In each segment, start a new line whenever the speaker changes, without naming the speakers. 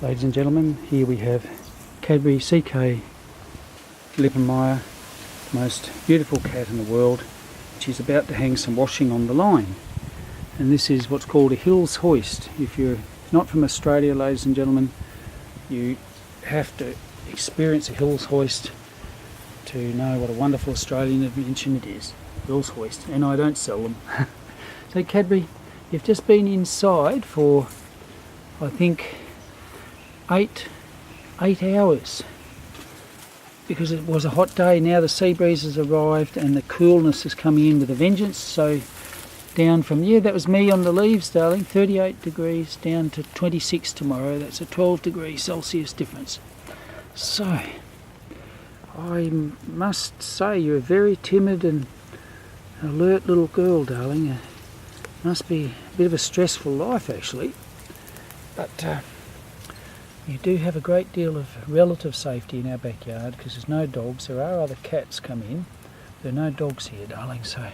Ladies and gentlemen, here we have Cadbury CK Lippenmeyer, the most beautiful cat in the world, which is about to hang some washing on the line. And this is what's called a Hills Hoist. If you're not from Australia, ladies and gentlemen, you have to experience a Hills Hoist to know what a wonderful Australian invention it is. Hills Hoist, and I don't sell them. So Cadbury, you've just been inside for, I think, eight hours, because it was a hot day. Now the sea breeze has arrived and the coolness is coming in with a vengeance. So down from, yeah, that was me on the leaves, darling, 38 degrees down to 26 tomorrow. That's a 12 degrees Celsius difference. So I must say you're a very timid and alert little girl, darling. It must be a bit of a stressful life actually, but you do have a great deal of relative safety in our backyard because there's no dogs. There are other cats come in. There are no dogs here, darling, so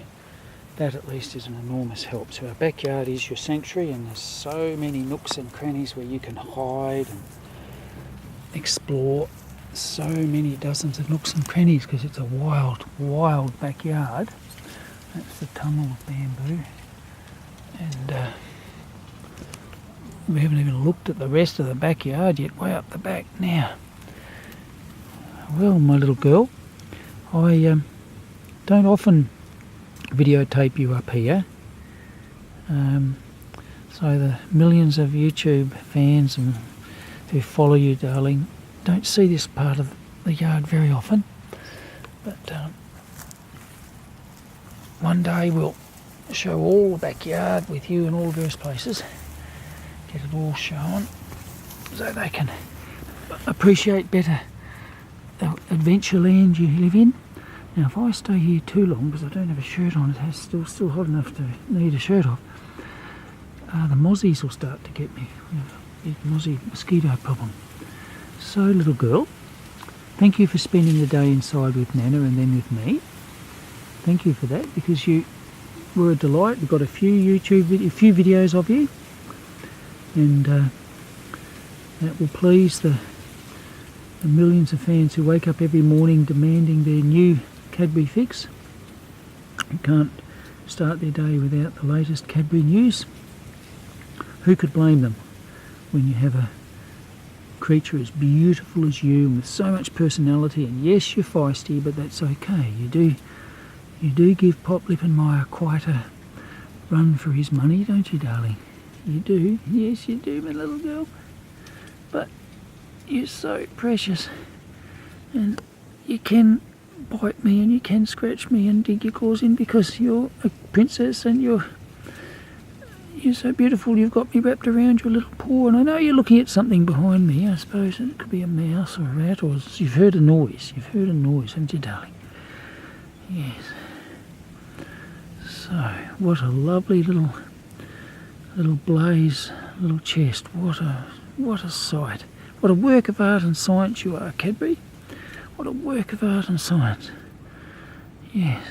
that at least is an enormous help. So our backyard is your sanctuary, and there's so many nooks and crannies where you can hide and explore. So many dozens of nooks and crannies because it's a wild, wild backyard. That's the tunnel of bamboo. And we haven't even looked at the rest of the backyard yet, way up the back now. Well, my little girl, I don't often videotape you up here. So the millions of YouTube fans and who follow you, darling, don't see this part of the yard very often. But one day we'll show all the backyard with you in all various places. Get it all shown so they can appreciate better the adventure land you live in. Now if I stay here too long, because I don't have a shirt on, it has still hot enough to need a shirt off, the mozzies will start to get me. We have a big mozzie mosquito problem. So little girl, thank you for spending the day inside with Nana and then with me. Thank you for that, because you were a delight. We've got a few videos of you, and that will please the millions of fans who wake up every morning demanding their new Cadbury fix. You can't start their day without the latest Cadbury news. Who could blame them when you have a creature as beautiful as you and with so much personality? And yes, you're feisty, but that's okay. You do give Pop Lippenmeyer quite a run for his money, don't you, darling? You do. Yes, you do, my little girl. But you're so precious, and you can bite me and you can scratch me and dig your claws in because you're a princess and you're so beautiful. You've got me wrapped around your little paw, and I know you're looking at something behind me. I suppose it could be a mouse or a rat, or you've heard a noise. You've heard a noise, haven't you, darling? Yes. So, what a lovely little blaze, little chest. What a sight. What a work of art and science you are, Cadbury. What a work of art and science. Yes.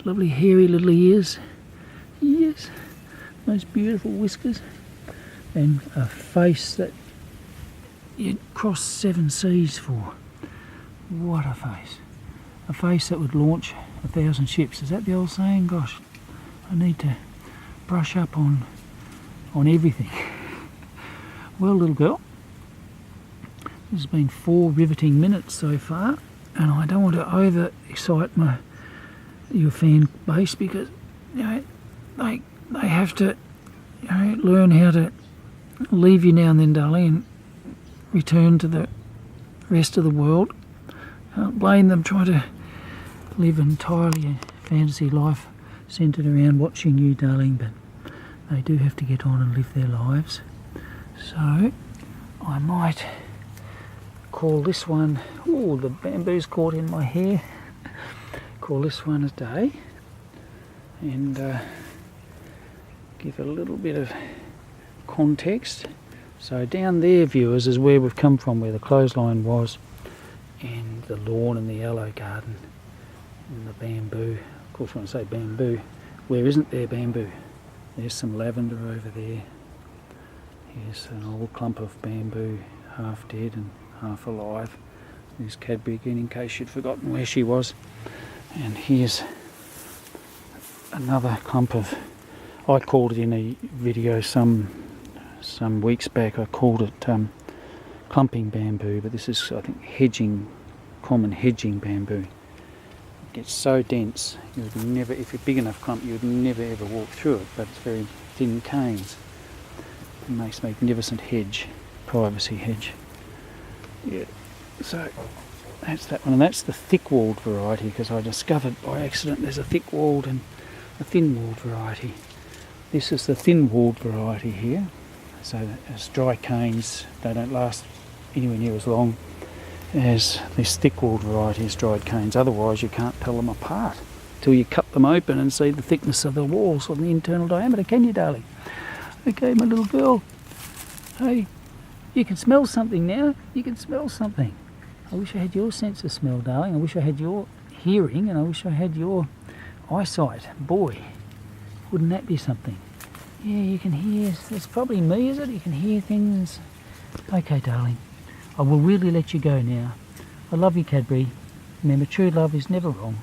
Lovely hairy little ears. Yes. Most beautiful whiskers. And a face that you'd cross 7 seas for. What a face. A face that would launch 1,000 ships. Is that the old saying? Gosh, I need to brush up on everything. Well, little girl, this has been 4 riveting minutes so far, and I don't want to over-excite your fan base, because they have to learn how to leave you now and then, darling, and return to the rest of the world. Can't blame them trying to live entirely a fantasy life centred around watching you, darling, but they do have to get on and live their lives. So I might call this one, oh, the bamboo's caught in my hair, call this one a day, and give a little bit of context. So down there, viewers, is where we've come from, where the clothesline was, and the lawn and the yellow garden and the bamboo. Of course, when I say bamboo, where isn't there bamboo? There's some lavender over there. Here's an old clump of bamboo, half dead and half alive. There's Cadbury again, in case you'd forgotten where she was. And here's another clump of, I called it in a video some weeks back, I called it clumping bamboo, but this is, I think, hedging, common hedging bamboo. It gets so dense, you would never, if you're big enough clump, you would never ever walk through it, but it's very thin canes. It makes a magnificent hedge, privacy hedge. Yeah, so that's that one, and that's the thick-walled variety, because I discovered by accident there's a thick-walled and a thin-walled variety. This is the thin-walled variety here. So as dry canes, they don't last anywhere near as long as this thick-walled variety is dried canes. Otherwise you can't tell them apart till you cut them open and see the thickness of the walls or the internal diameter, can you, darling? Okay, my little girl. Hey, you can smell something now. You can smell something. I wish I had your sense of smell, darling. I wish I had your hearing, and I wish I had your eyesight. Boy, wouldn't that be something? Yeah, you can hear, it's probably me, is it? You can hear things. Okay, darling, I will really let you go now. I love you, Cadbury. Remember, true love is never wrong.